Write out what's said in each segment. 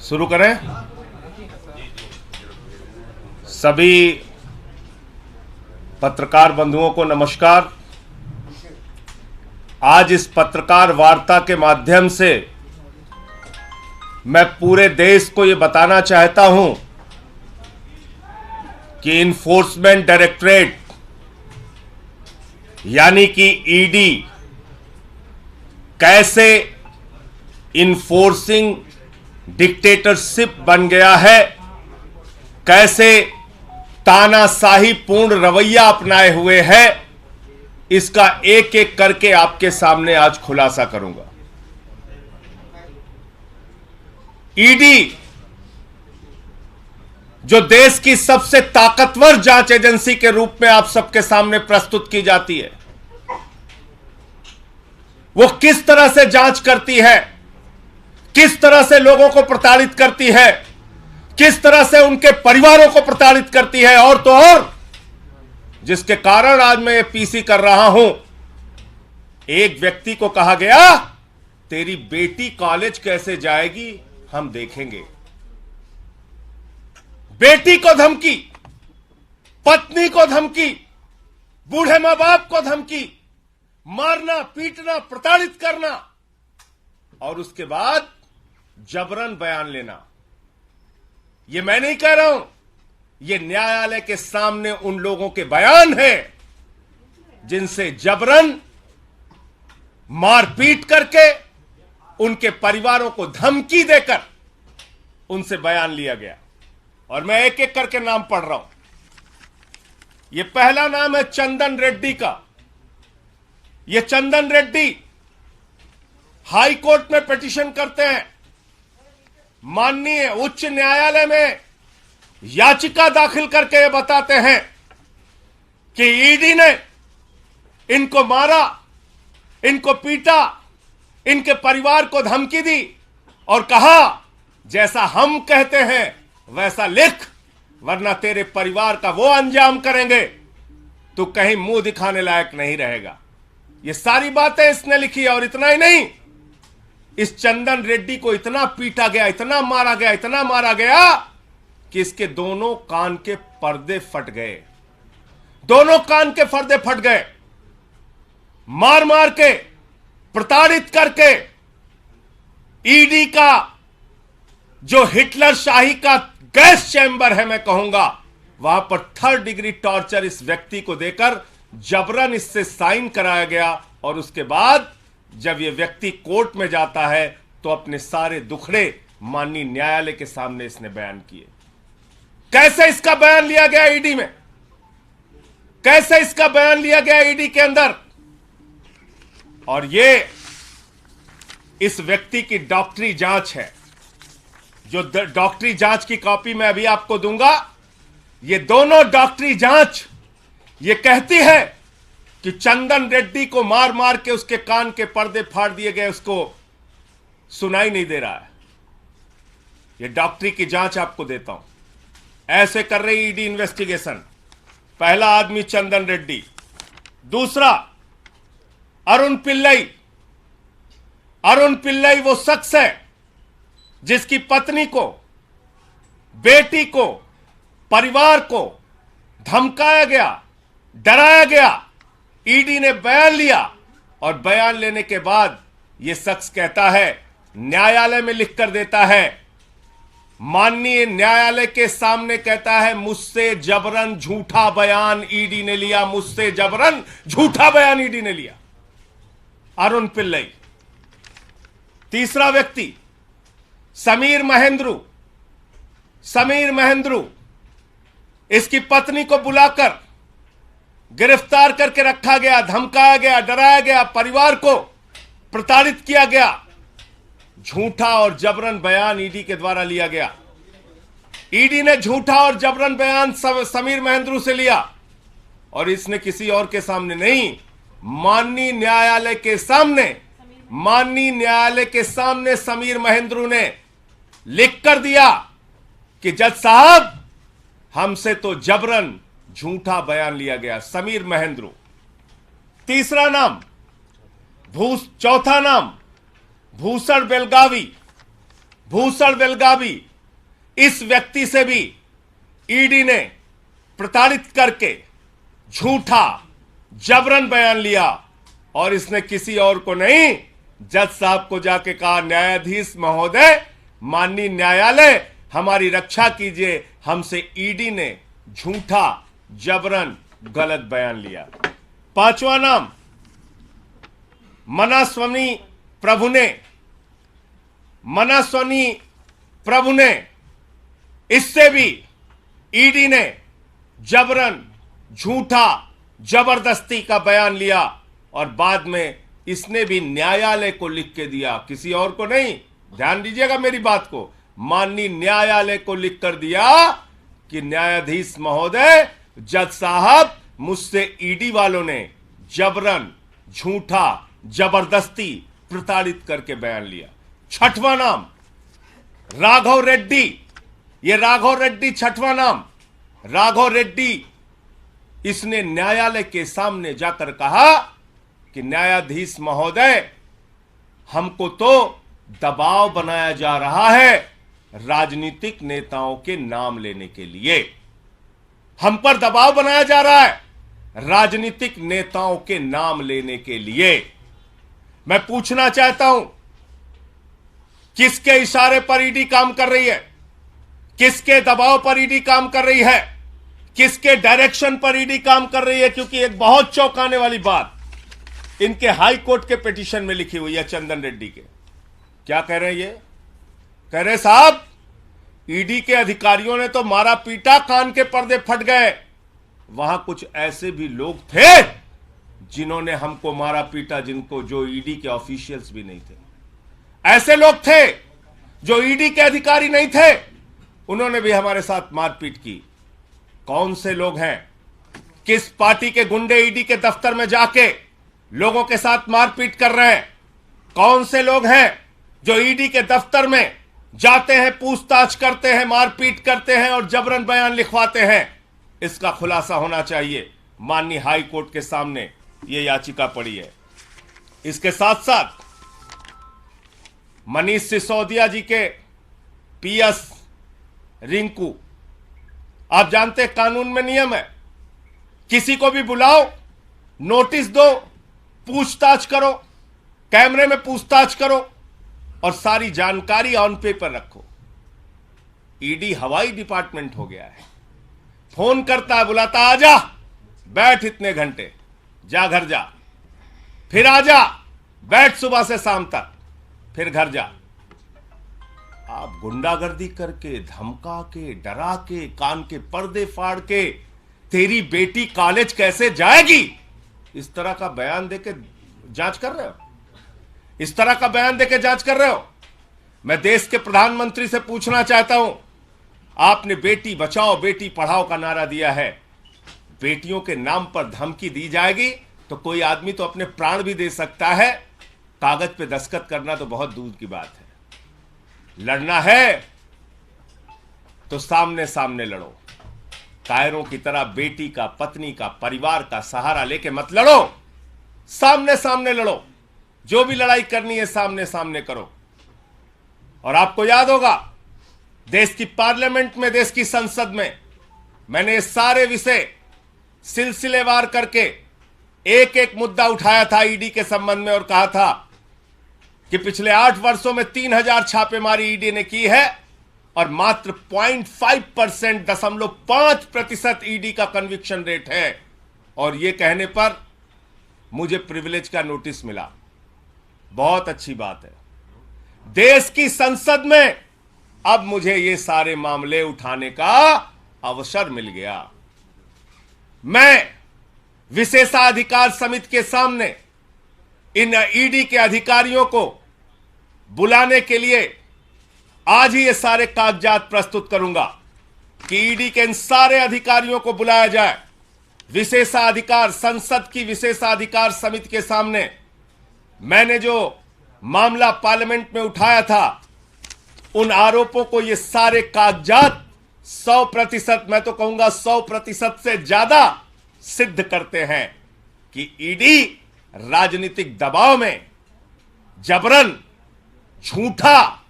शुरू करें। सभी पत्रकार बंधुओं को नमस्कार। आज इस पत्रकार वार्ता के माध्यम से मैं पूरे देश को यह बताना चाहता हूं कि इन्फोर्समेंट डायरेक्टरेट यानी कि ईडी कैसे इन्फोर्सिंग डिक्टेटरशिप बन गया है, कैसे तानाशाही पूर्ण रवैया अपनाए हुए है, इसका एक एक करके आपके सामने आज खुलासा करूंगा। ईडी जो देश की सबसे ताकतवर जांच एजेंसी के रूप में आप सबके सामने प्रस्तुत की जाती है, वो किस तरह से जांच करती है, किस तरह से लोगों को प्रताड़ित करती है, किस तरह से उनके परिवारों को प्रताड़ित करती है, और तो और जिसके कारण आज मैं ये पीसी कर रहा हूं। एक व्यक्ति को कहा गया, तेरी बेटी कॉलेज कैसे जाएगी हम देखेंगे। बेटी को धमकी, पत्नी को धमकी, बूढ़े मां बाप को धमकी, मारना, पीटना, प्रताड़ित करना, और उसके बाद जबरन बयान लेना। यह मैं नहीं कह रहा हूं, यह न्यायालय के सामने उन लोगों के बयान हैं जिनसे जबरन मारपीट करके उनके परिवारों को धमकी देकर उनसे बयान लिया गया। और मैं एक एक करके नाम पढ़ रहा हूं। यह पहला नाम है चंदन रेड्डी का। यह चंदन रेड्डी हाई कोर्ट में पिटीशन करते हैं, माननीय उच्च न्यायालय में याचिका दाखिल करके ये बताते हैं कि ईडी ने इनको मारा, इनको पीटा, इनके परिवार को धमकी दी और कहा जैसा हम कहते हैं वैसा लिख, वरना तेरे परिवार का वो अंजाम करेंगे तू कहीं मुंह दिखाने लायक नहीं रहेगा। ये सारी बातें इसने लिखी। और इतना ही नहीं, इस चंदन रेड्डी को इतना पीटा गया, इतना मारा गया, इतना मारा गया कि इसके दोनों कान के पर्दे फट गए। दोनों कान के पर्दे फट गए। मार मार के, प्रताड़ित करके ईडी का जो हिटलर शाही का गैस चैंबर है, मैं कहूंगा, वहां पर 3rd डिग्री टॉर्चर इस व्यक्ति को देकर जबरन इससे साइन कराया गया। और उसके बाद जब यह व्यक्ति कोर्ट में जाता है तो अपने सारे दुखड़े माननीय न्यायालय के सामने इसने बयान किए। कैसे इसका बयान लिया गया ईडी में, कैसे इसका बयान लिया गया ईडी के अंदर। और यह इस व्यक्ति की डॉक्टरी जांच है, जो डॉक्टरी जांच की कॉपी मैं अभी आपको दूंगा। ये दोनों डॉक्टरी जांच ये कहती है कि चंदन रेड्डी को मार मार के उसके कान के पर्दे फाड़ दिए गए, उसको सुनाई नहीं दे रहा है। ये डॉक्टरी की जांच आपको देता हूं। ऐसे कर रही ईडी इन्वेस्टिगेशन। पहला आदमी चंदन रेड्डी, दूसरा अरुण पिल्लई। अरुण पिल्लई वो शख्स है जिसकी पत्नी को, बेटी को, परिवार को धमकाया गया, डराया गया। ईडी ने बयान लिया और बयान लेने के बाद यह शख्स कहता है, न्यायालय में लिखकर देता है, माननीय न्यायालय के सामने कहता है, मुझसे जबरन झूठा बयान ईडी ने लिया, मुझसे जबरन झूठा बयान ईडी ने लिया। अरुण पिल्लई। तीसरा व्यक्ति समीर महेंद्रू। समीर महेंद्रू, इसकी पत्नी को बुलाकर गिरफ्तार करके रखा गया, धमकाया गया, डराया गया, परिवार को प्रताड़ित किया गया। झूठा और जबरन बयान ईडी के द्वारा लिया गया। ईडी ने झूठा और जबरन बयान समीर महेंद्रू से लिया और इसने किसी और के सामने नहीं, माननीय न्यायालय के सामने, माननीय न्यायालय के सामने समीर महेंद्रू ने लिख कर दिया कि जज साहब, हमसे तो जबरन झूठा बयान लिया गया। समीर महेंद्रू। तीसरा नाम चौथा नाम भूषण बेलगावी। भूषण बेलगावी, इस व्यक्ति से भी ईडी ने प्रताड़ित करके झूठा जबरन बयान लिया और इसने किसी और को नहीं, जज साहब को जाके कहा, न्यायाधीश महोदय, माननीय न्यायालय, हमारी रक्षा कीजिए, हमसे ईडी ने झूठा जबरन गलत बयान लिया। पांचवा नाम मनास्वामी प्रभु ने, इससे भी ईडी ने जबरन झूठा जबरदस्ती का बयान लिया और बाद में इसने भी न्यायालय को लिख के दिया, किसी और को नहीं, ध्यान दीजिएगा मेरी बात को, माननीय न्यायालय को लिख कर दिया कि न्यायाधीश महोदय, जज साहब, मुझसे ईडी वालों ने जबरन झूठा जबरदस्ती प्रताड़ित करके बयान लिया। छठवां नाम राघव रेड्डी, ये राघव रेड्डी छठवां नाम, राघव रेड्डी, इसने न्यायालय के सामने जाकर कहा कि न्यायाधीश महोदय, हमको तो दबाव बनाया जा रहा है राजनीतिक नेताओं के नाम लेने के लिए, हम पर दबाव बनाया जा रहा है राजनीतिक नेताओं के नाम लेने के लिए। मैं पूछना चाहता हूं, किसके इशारे पर ईडी काम कर रही है? किसके दबाव पर ईडी काम कर रही है? किसके डायरेक्शन पर ईडी काम कर रही है? क्योंकि एक बहुत चौंकाने वाली बात इनके हाई कोर्ट के पिटीशन में लिखी हुई है, चंदन रेड्डी के। क्या कह रहे हैं ये? कह रहे साहब, ईडी के अधिकारियों ने तो मारा पीटा, कान के पर्दे फट गए, वहां कुछ ऐसे भी लोग थे जिन्होंने हमको मारा पीटा, जो ईडी के ऑफिशियल्स भी नहीं थे। ऐसे लोग थे जो ईडी के अधिकारी नहीं थे, उन्होंने भी हमारे साथ मारपीट की। कौन से लोग हैं? किस पार्टी के गुंडे ईडी के दफ्तर में जाके लोगों के साथ मारपीट कर रहे हैं? कौन से लोग हैं जो ईडी के दफ्तर में जाते हैं, पूछताछ करते हैं, मारपीट करते हैं और जबरन बयान लिखवाते हैं? इसका खुलासा होना चाहिए। माननीय हाई कोर्ट के सामने यह याचिका पड़ी है। इसके साथ साथ मनीष सिसोदिया जी के पीएस रिंकू, आप जानते हैं कानून में नियम है, किसी को भी बुलाओ, नोटिस दो, पूछताछ करो, कैमरे में पूछताछ करो और सारी जानकारी ऑन पेपर रखो। ईडी हवाई डिपार्टमेंट हो गया है, फोन करता है, बुलाता, आजा, बैठ इतने घंटे, जा घर जा, फिर आजा, बैठ सुबह से शाम तक, फिर घर जा। आप गुंडागर्दी करके, धमका के, डरा के, कान के पर्दे फाड़ के, तेरी बेटी कॉलेज कैसे जाएगी, इस तरह का बयान देके जांच कर रहे हो? इस तरह का बयान देके जांच कर रहे हो? मैं देश के प्रधानमंत्री से पूछना चाहता हूं, आपने बेटी बचाओ बेटी पढ़ाओ का नारा दिया है, बेटियों के नाम पर धमकी दी जाएगी तो कोई आदमी तो अपने प्राण भी दे सकता है, कागज पे दस्तखत करना तो बहुत दूर की बात है। लड़ना है तो सामने सामने लड़ो, कायरों की तरह बेटी का, पत्नी का, परिवार का सहारा लेके मत लड़ो, सामने सामने लड़ो, जो भी लड़ाई करनी है सामने सामने करो। और आपको याद होगा, देश की पार्लियामेंट में, देश की संसद में मैंने ये सारे विषय सिलसिलेवार करके एक एक मुद्दा उठाया था ईडी के संबंध में और कहा था कि पिछले 8 वर्षों में 3000 छापेमारी ईडी ने की है और मात्र 0.5% ईडी का कन्विक्शन रेट है। और यह कहने पर मुझे प्रिविलेज का नोटिस मिला, बहुत अच्छी बात है। देश की संसद में अब मुझे ये सारे मामले उठाने का अवसर मिल गया। मैं विशेषाधिकार समिति के सामने इन ईडी के अधिकारियों को बुलाने के लिए आज ही ये सारे कागजात प्रस्तुत करूंगा कि ईडी के इन सारे अधिकारियों को बुलाया जाए। विशेषाधिकार, संसद की विशेषाधिकार समिति के सामने मैंने जो मामला पार्लियामेंट में उठाया था, उन आरोपों को ये सारे कागजात 100%, मैं तो कहूंगा 100% से ज्यादा सिद्ध करते हैं कि ईडी राजनीतिक दबाव में जबरन झूठा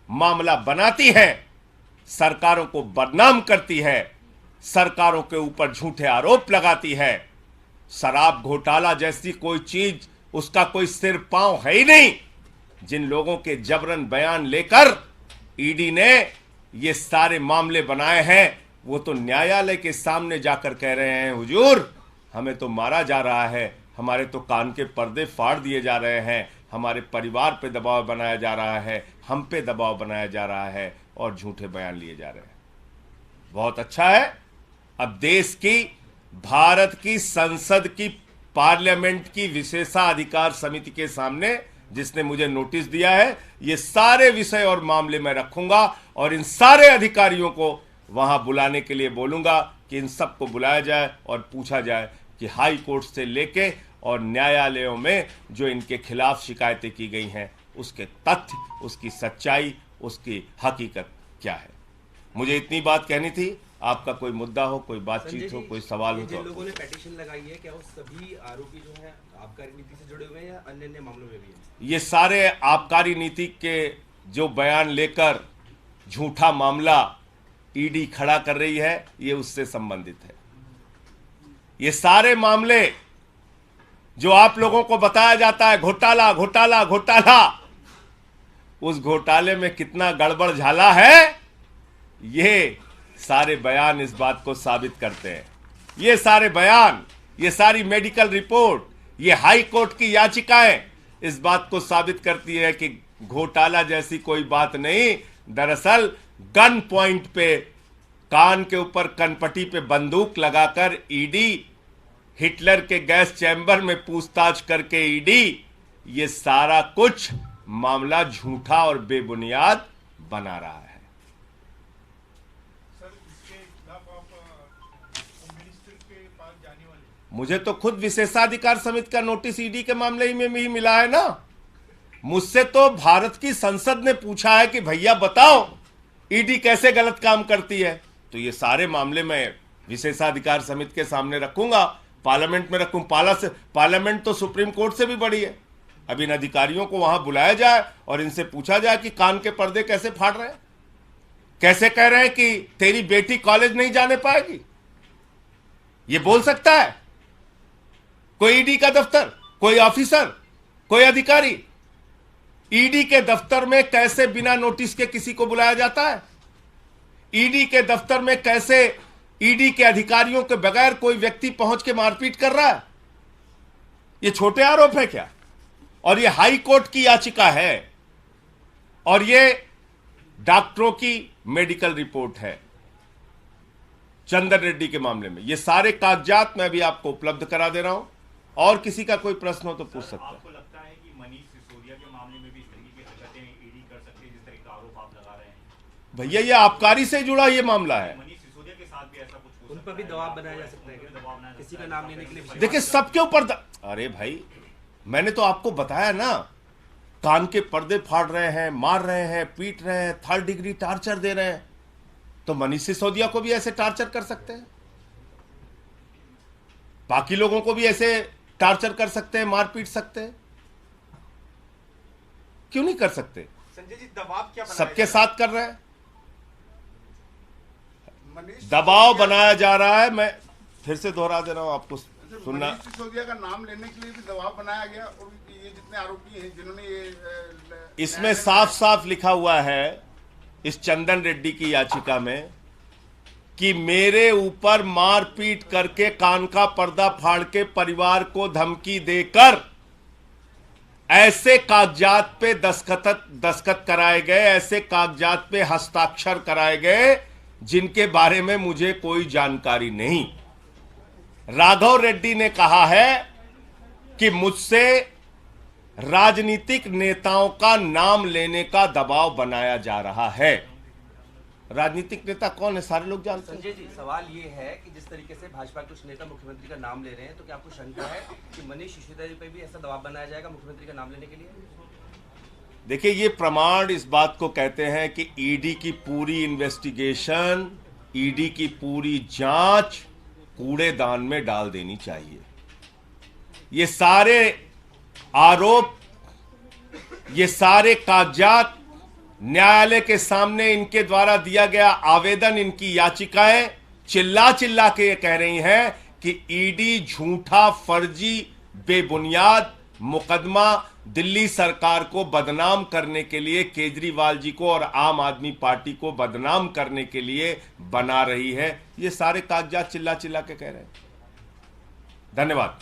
मामला बनाती है, सरकारों को बदनाम करती है, सरकारों के ऊपर झूठे आरोप लगाती है। शराब घोटाला जैसी कोई चीज, उसका कोई सिर पांव है ही नहीं। जिन लोगों के जबरन बयान लेकर ईडी ने ये सारे मामले बनाए हैं, वो तो न्यायालय के सामने जाकर कह रहे हैं, हुजूर हमें तो मारा जा रहा है, हमारे तो कान के पर्दे फाड़ दिए जा रहे हैं, हमारे परिवार पे दबाव बनाया जा रहा है, हम पे दबाव बनाया जा रहा है और झूठे बयान लिए जा रहे हैं। बहुत अच्छा है, अब देश की, भारत की संसद की, पार्लियामेंट की विशेषाधिकार समिति के सामने जिसने मुझे नोटिस दिया है, ये सारे विषय और मामले मैं रखूंगा और इन सारे अधिकारियों को वहां बुलाने के लिए बोलूंगा कि इन सबको बुलाया जाए और पूछा जाए कि हाई कोर्ट से लेके और न्यायालयों में जो इनके खिलाफ शिकायतें की गई हैं, उसके तथ्य, उसकी सच्चाई, उसकी हकीकत क्या है। मुझे इतनी बात कहनी थी। आपका कोई मुद्दा हो, कोई बातचीत हो, कोई सवाल हो तो। जिन लोगों ने पेटिशन लगाई है, क्या वो सभी आरोपी जो हैं आबकारी नीति से जुड़े हुए हैं या अन्य अन्य मामलों में भी हैं? ये सारे आबकारी नीति के जो बयान लेकर झूठा मामला ईडी खड़ा कर रही है, ये उससे संबंधित है। ये सारे मामले जो आप लोगों को बताया जाता है, घोटाला घोटाला घोटाला, उस घोटाले में कितना गड़बड़ झाला है, ये सारे बयान इस बात को साबित करते हैं। ये सारे बयान, ये सारी मेडिकल रिपोर्ट, ये हाई कोर्ट की याचिकाएं इस बात को साबित करती है कि घोटाला जैसी कोई बात नहीं। दरअसल गन पॉइंट पे, कान के ऊपर कनपट्टी पे बंदूक लगाकर ईडी, हिटलर के गैस चैम्बर में पूछताछ करके ईडी, ये सारा कुछ मामला झूठा और बेबुनियाद बना रहा है। मुझे तो खुद विशेषाधिकार समिति का नोटिस ईडी के मामले में ही मिला है ना। मुझसे तो भारत की संसद ने पूछा है कि भैया बताओ ईडी कैसे गलत काम करती है। तो ये सारे मामले मैं विशेषाधिकार समिति के सामने रखूंगा, पार्लियामेंट में रखूं। पार्लियामेंट तो सुप्रीम कोर्ट से भी बड़ी है। अब इन अधिकारियों को वहां बुलाया जाए और इनसे पूछा जाए कि कान के पर्दे कैसे फाड़ रहे हैं, कैसे कह रहे हैं कि तेरी बेटी कॉलेज नहीं जाने पाएगी। ये बोल सकता है कोई ईडी का दफ्तर, कोई ऑफिसर, कोई अधिकारी? ईडी के दफ्तर में कैसे बिना नोटिस के किसी को बुलाया जाता है? ईडी के दफ्तर में कैसे ईडी के अधिकारियों के बगैर कोई व्यक्ति पहुंच के मारपीट कर रहा है? ये छोटे आरोप है क्या? और ये हाई कोर्ट की याचिका है और ये डॉक्टरों की मेडिकल रिपोर्ट है चंदन रेड्डी के मामले में। ये सारे कागजात मैं अभी आपको उपलब्ध करा दे रहा हूं, और किसी का कोई प्रश्न हो तो पूछ सकता है। आपको लगता है कि मनीष सिसोदिया के मामले में भी इस तरीके की हरकतें ईडी कर सकती है जिस तरह का आरोप आप लगा रहे हैं? भैया ये आबकारी से जुड़ा ये मामला है। मनीष सिसोदिया के साथ भी ऐसा कुछ हो उन पर भी दबाव बनाया जा सकता है, किसी का नाम लेने के लिए। देखिए सबके ऊपर अरे भाई मैंने तो आपको बताया ना, कान के पर्दे फाड़ रहे हैं, मार रहे हैं, पीट रहे हैं, 3rd डिग्री टार्चर दे रहे हैं। तो मनीष सिसोदिया को भी ऐसे टार्चर कर सकते हैं, बाकी लोगों को भी ऐसे टार्चर कर सकते हैं, मार पीट सकते हैं, क्यों नहीं कर सकते? संजय जी दबाव क्या सबके साथ कर रहे हैं, दबाव बनाया जा रहा है। मैं फिर से दोहरा दे रहा हूं आपको सुनना। मनीष सिसोदिया का नाम लेने के लिए भी दबाव बनाया गया और ये जितने आरोपी हैं जिन्होंने ये इसमें साफ साफ लिखा हुआ है इस चंदन रेड्डी की याचिका में कि मेरे ऊपर मारपीट करके, कान का पर्दा फाड़ के, परिवार को धमकी देकर ऐसे कागजात पे दस्तखत कराए गए, ऐसे कागजात पे हस्ताक्षर कराए गए जिनके बारे में मुझे कोई जानकारी नहीं। राघव रेड्डी ने कहा है कि मुझसे राजनीतिक नेताओं का नाम लेने का दबाव बनाया जा रहा है। राजनीतिक नेता कौन है सारे लोग जानते हैं। संजय जी सवाल ये है कि जिस तरीके से भाजपा के कुछ नेता मुख्यमंत्री का नाम ले रहे हैं, तो क्या आपको शंका है कि मनीष सिसोदिया पर भी ऐसा दबाव बनाया जाएगा मुख्यमंत्री का नाम लेने के लिए? देखिए ये प्रमाण इस बात को कहते हैं कि ईडी की पूरी इन्वेस्टिगेशन, ईडी की पूरी जांच कूड़ेदान में डाल देनी चाहिए। ये सारे आरोप, ये सारे कागजात न्यायालय के सामने इनके द्वारा दिया गया आवेदन, इनकी याचिकाएं चिल्ला चिल्ला के ये कह रही हैं कि ईडी झूठा, फर्जी, बेबुनियाद मुकदमा दिल्ली सरकार को बदनाम करने के लिए, केजरीवाल जी को और आम आदमी पार्टी को बदनाम करने के लिए बना रही है। ये सारे कागजात चिल्ला चिल्ला के कह रहे हैं। धन्यवाद।